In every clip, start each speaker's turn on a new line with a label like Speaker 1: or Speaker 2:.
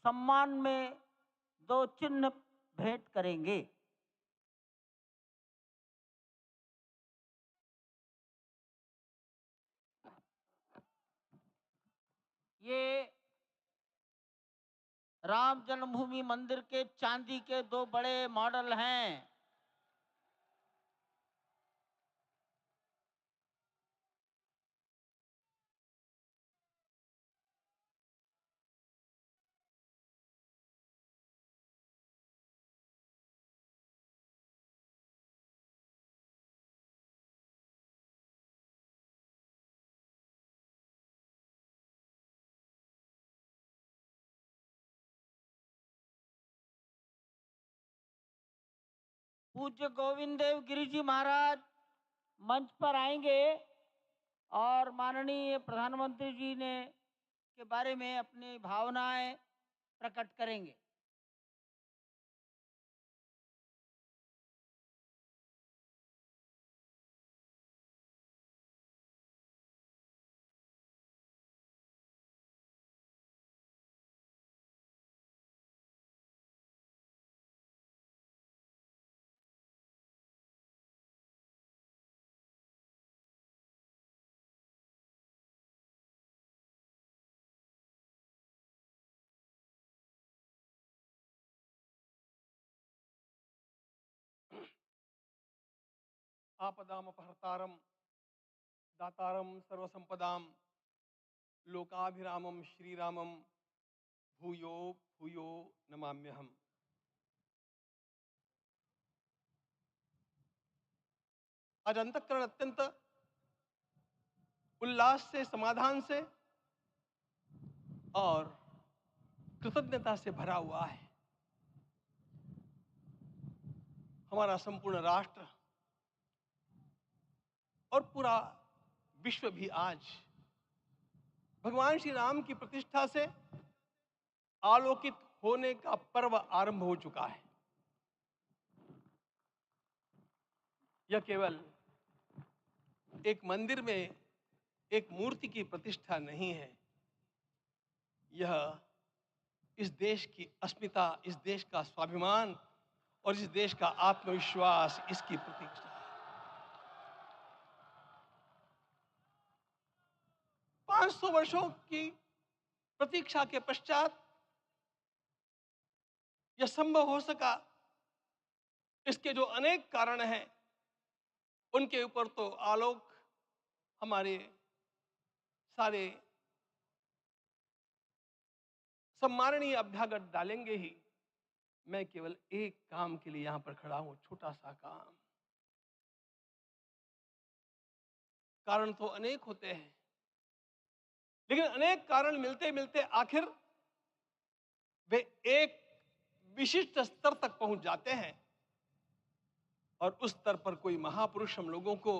Speaker 1: सम्मान में 2 चिन्ह भेंट करेंगे। ये राम जन्मभूमि मंदिर के चांदी के 2 बड़े मॉडल हैं। पूज्य गोविंद देव गिरि जी महाराज मंच पर आएंगे और माननीय प्रधानमंत्री जी ने के बारे में अपनी भावनाएं प्रकट करेंगे।
Speaker 2: आपदामपहर्तारम दातारम सर्वसंपदाम लोकाभिरामम श्रीरामम भूयो भूयो नमाम्यहम्। आज अंतःकरण अत्यंत उल्लास से, समाधान से और कृतज्ञता से भरा हुआ है। हमारा संपूर्ण राष्ट्र और पूरा विश्व भी आज भगवान श्री राम की प्रतिष्ठा से आलोकित होने का पर्व आरंभ हो चुका है। यह केवल एक मंदिर में एक मूर्ति की प्रतिष्ठा नहीं है, यह इस देश की अस्मिता, इस देश का स्वाभिमान और इस देश का आत्मविश्वास, इसकी प्रतीक्षा है। 500 वर्षों की प्रतीक्षा के पश्चात यह संभव हो सका। इसके जो अनेक कारण हैं, उनके ऊपर तो आलोक हमारे सारे सम्माननीय अभ्यागत डालेंगे ही। मैं केवल एक काम के लिए यहां पर खड़ा हूं, छोटा सा काम। कारण तो अनेक होते हैं, लेकिन अनेक कारण मिलते मिलते आखिर वे एक विशिष्ट स्तर तक पहुंच जाते हैं और उस स्तर पर कोई महापुरुष हम लोगों को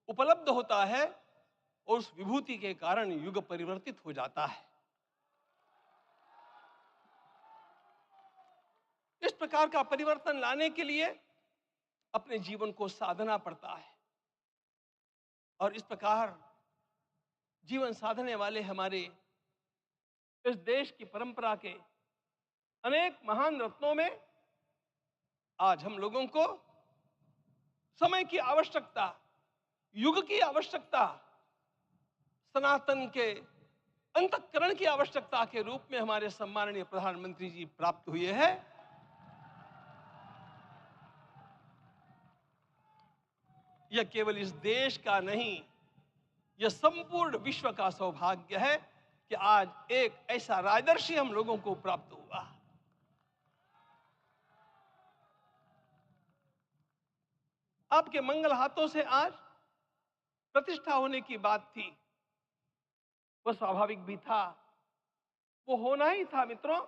Speaker 2: उपलब्ध होता है और उस विभूति के कारण युग परिवर्तित हो जाता है। इस प्रकार का परिवर्तन लाने के लिए अपने जीवन को साधना पड़ता है और इस प्रकार जीवन साधने वाले हमारे इस देश की परंपरा के अनेक महान रत्नों में आज हम लोगों को समय की आवश्यकता, युग की आवश्यकता, सनातन के अंतःकरण की आवश्यकता के रूप में हमारे सम्माननीय प्रधानमंत्री जी प्राप्त हुए हैं। यह केवल इस देश का नहीं, यह संपूर्ण विश्व का सौभाग्य है कि आज एक ऐसा राजदर्शी हम लोगों को प्राप्त हुआ। आपके मंगल हाथों से आज प्रतिष्ठा होने की बात थी, वह स्वाभाविक भी था, वो होना ही था मित्रों।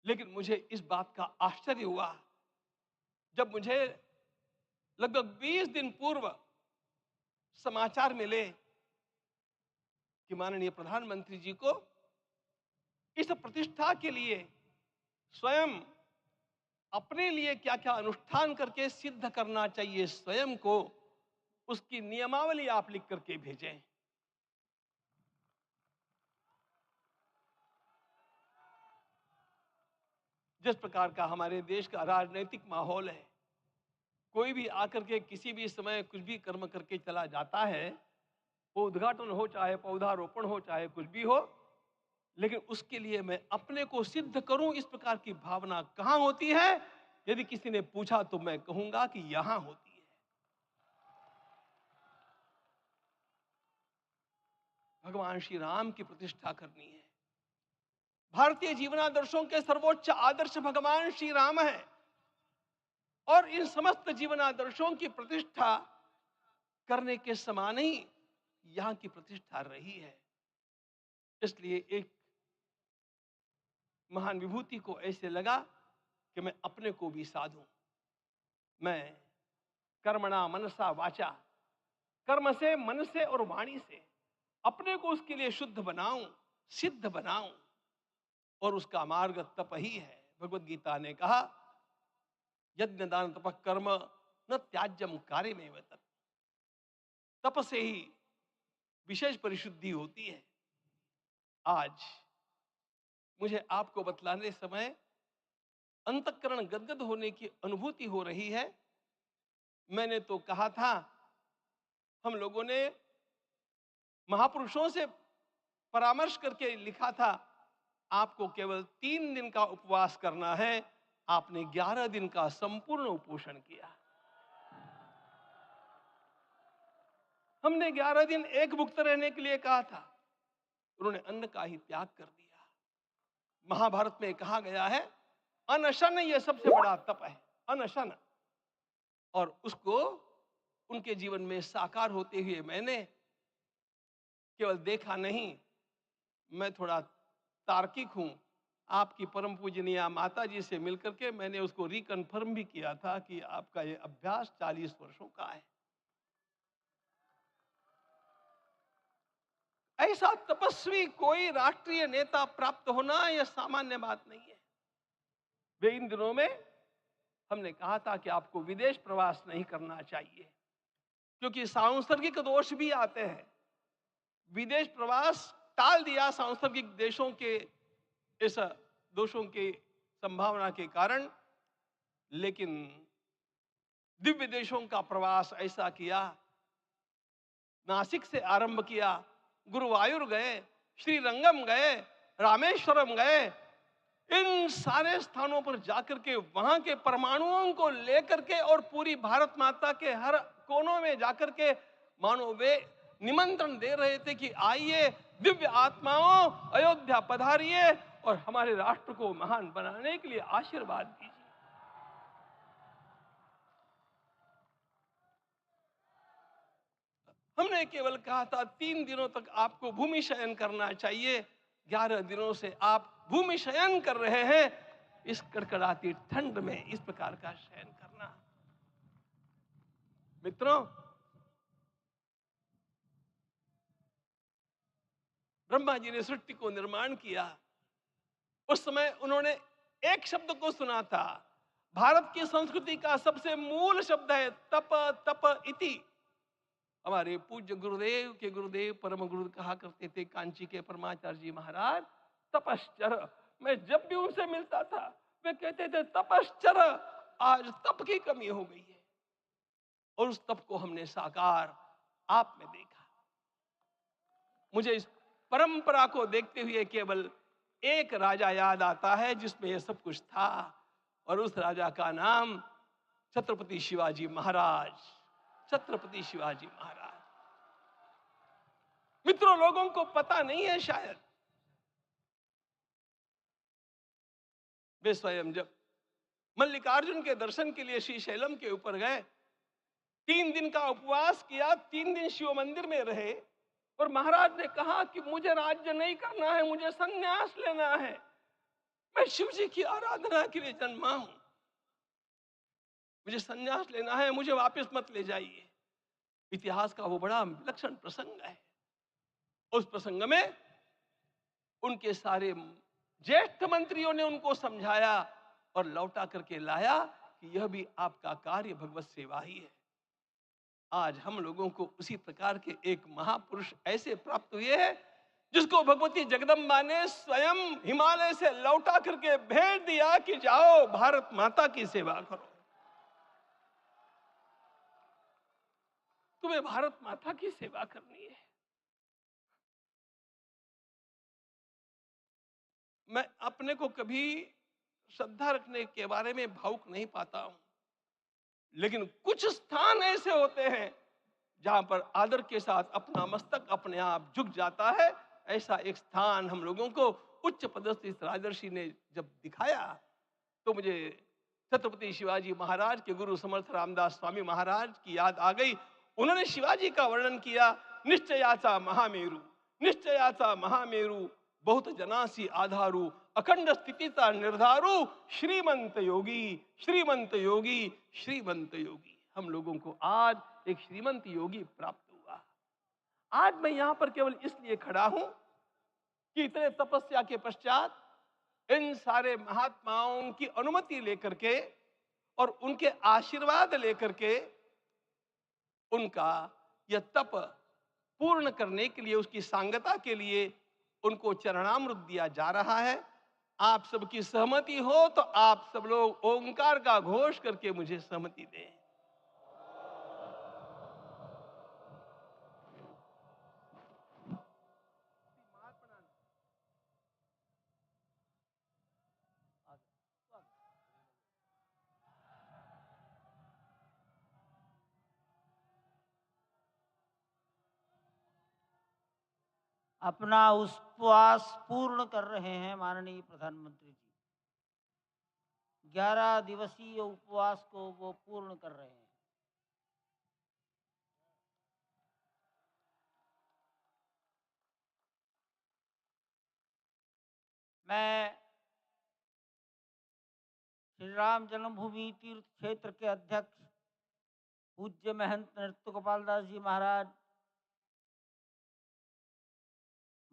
Speaker 2: लेकिन मुझे इस बात का आश्चर्य हुआ जब मुझे लगभग 20 दिन पूर्व समाचार मिले कि माननीय प्रधानमंत्री जी को इस प्रतिष्ठा के लिए स्वयं अपने लिए क्या क्या अनुष्ठान करके सिद्ध करना चाहिए, स्वयं को उसकी नियमावली आप लिख करके भेजें। जिस प्रकार का हमारे देश का राजनीतिक माहौल है, कोई भी आकर के किसी भी समय कुछ भी कर्म करके चला जाता है, वो उद्घाटन हो चाहे पौधारोपण हो चाहे कुछ भी हो, लेकिन उसके लिए मैं अपने को सिद्ध करूं, इस प्रकार की भावना कहां होती है? यदि किसी ने पूछा तो मैं कहूंगा कि यहां होती है। भगवान श्री राम की प्रतिष्ठा करनी है। भारतीय जीवनादर्शों के सर्वोच्च आदर्श भगवान श्री राम है, और इन समस्त जीवनादर्शों की प्रतिष्ठा करने के समान ही यहां की प्रतिष्ठा रही है। इसलिए एक महान विभूति को ऐसे लगा कि मैं अपने को भी साधूं। मैं कर्मणा मनसा वाचा, कर्म से, मन से और वाणी से अपने को उसके लिए शुद्ध बनाऊं, सिद्ध बनाऊं, और उसका मार्ग तप ही है। भगवत गीता ने कहा, यज्ञ दान तप कर्म न त्याज्यम कार्य में तत्। तप से ही विशेष परिशुद्धि होती है। आज मुझे आपको बतलाने समय अंतःकरण गदगद होने की अनुभूति हो रही है। मैंने तो कहा था, हम लोगों ने महापुरुषों से परामर्श करके लिखा था, आपको केवल 3 दिन का उपवास करना है। आपने 11 दिन का संपूर्ण उपोषण किया। हमने 11 दिन एक भुक्त रहने के लिए कहा था, उन्होंने अन्न का ही त्याग कर दिया। महाभारत में कहा गया है, अनशन यह सबसे बड़ा तप है, अनशन। और उसको उनके जीवन में साकार होते हुए मैंने केवल देखा नहीं, मैं थोड़ा तार्किक हूं। आपकी परम पूजनीय माता जी से मिलकर के मैंने उसको रिकन्फर्म भी किया था कि आपका ये अभ्यास 40 वर्षों का है। ऐसा तपस्वी कोई राष्ट्रीय नेता प्राप्त होना यह सामान्य बात नहीं है। वे इन दिनों में हमने कहा था कि आपको विदेश प्रवास नहीं करना चाहिए, क्योंकि सांसर्गिक दोष भी आते हैं। विदेश प्रवास टाल दिया सांसर्गिक देशों के इस दोषों की संभावना के कारण, लेकिन दिव्य देशों का प्रवास ऐसा किया। नासिक से आरंभ किया, गुरुवायूर गए, श्रीरंगम गए, रामेश्वरम गए। इन सारे स्थानों पर जाकर के वहां के परमाणुओं को लेकर के और पूरी भारत माता के हर कोनों में जाकर के मानो वे निमंत्रण दे रहे थे कि आइए दिव्य आत्माओं, अयोध्या पधारिए और हमारे राष्ट्र को महान बनाने के लिए आशीर्वाद दीजिए। हमने केवल कहा था 3 दिनों तक आपको भूमि शयन करना चाहिए। 11 दिनों से आप भूमि शयन कर रहे हैं। इस कड़कड़ाती ठंड में इस प्रकार का शयन करना, मित्रों, ब्रह्मा जी ने सृष्टि को निर्माण किया। उस समय उन्होंने एक शब्द को सुना था। भारत की संस्कृति का सबसे मूल शब्द है तप, तप इति। हमारे पूज्य गुरुदेव के गुरुदेव परम गुरु कहा करते थे, कांची के परमाचार्य जी महाराज, तपश्चर। मैं जब भी उनसे मिलता था वे कहते थे तपश्चर। आज तप की कमी हो गई है, और उस तप को हमने साकार आप में देखा। मुझे इस परंपरा को देखते हुए केवल एक राजा याद आता है जिसमें यह सब कुछ था, और उस राजा का नाम छत्रपति शिवाजी महाराज। छत्रपति शिवाजी महाराज। मित्रों, लोगों को पता नहीं है शायद, वे स्वयं जब मल्लिकार्जुन के दर्शन के लिए श्रीशैलम के ऊपर गए, 3 दिन का उपवास किया, 3 दिन शिव मंदिर में रहे, और महाराज ने कहा कि मुझे राज्य नहीं करना है, मुझे संन्यास लेना है। मैं शिव जी की आराधना के लिए जन्मा हूं, मुझे संन्यास लेना है, मुझे वापस मत ले जाइए। इतिहास का वो बड़ा विलक्षण प्रसंग है। उस प्रसंग में उनके सारे ज्येष्ठ मंत्रियों ने उनको समझाया और लौटा करके लाया कि यह भी आपका कार्य भगवत सेवा ही है। आज हम लोगों को उसी प्रकार के एक महापुरुष ऐसे प्राप्त हुए हैं जिसको भगवती जगदम्बा ने स्वयं हिमालय से लौटा करके भेज दिया कि जाओ भारत माता की सेवा करो। तुम्हें भारत माता की सेवा करनी है। मैं अपने को कभी श्रद्धा रखने के बारे में भावुक नहीं पाता हूं, लेकिन कुछ स्थान ऐसे होते हैं जहां पर आदर के साथ अपना मस्तक अपने आप झुक जाता है। ऐसा एक स्थान हम लोगों को उच्च पदस्थ इस राजर्षि ने जब दिखाया तो मुझे छत्रपति शिवाजी महाराज के गुरु समर्थ रामदास स्वामी महाराज की याद आ गई। उन्होंने शिवाजी का वर्णन किया, निश्चयाचा महामेरु, निश्चयाचा महामेरु, बहुत जनासी आधारू, अखंड स्थितिता निर्धारू, श्रीमंत योगी, श्रीमंत योगी, श्रीमंत योगी। हम लोगों को आज एक श्रीमंत योगी प्राप्त हुआ। आज मैं यहां पर केवल इसलिए खड़ा हूं कि इतने तपस्या के पश्चात इन सारे महात्माओं की अनुमति लेकर के और उनके आशीर्वाद लेकर के उनका यह तप पूर्ण करने के लिए, उसकी सांगता के लिए उनको चरणामृत दिया जा रहा है। आप सबकी सहमति हो तो आप सब लोग ओंकार का घोष करके मुझे सहमति दें।
Speaker 1: अपना उपवास पूर्ण कर रहे हैं माननीय प्रधानमंत्री जी। 11 दिवसीय उपवास को वो पूर्ण कर रहे हैं। मैं श्री राम जन्मभूमि तीर्थ क्षेत्र के अध्यक्ष पूज्य महंत नृत्य गोपाल दास जी महाराज,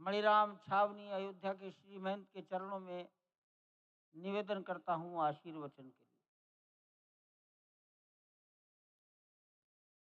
Speaker 1: मणिराम छावनी अयोध्या के श्री महंत के चरणों में निवेदन करता हूँ आशीर्वचन के लिए।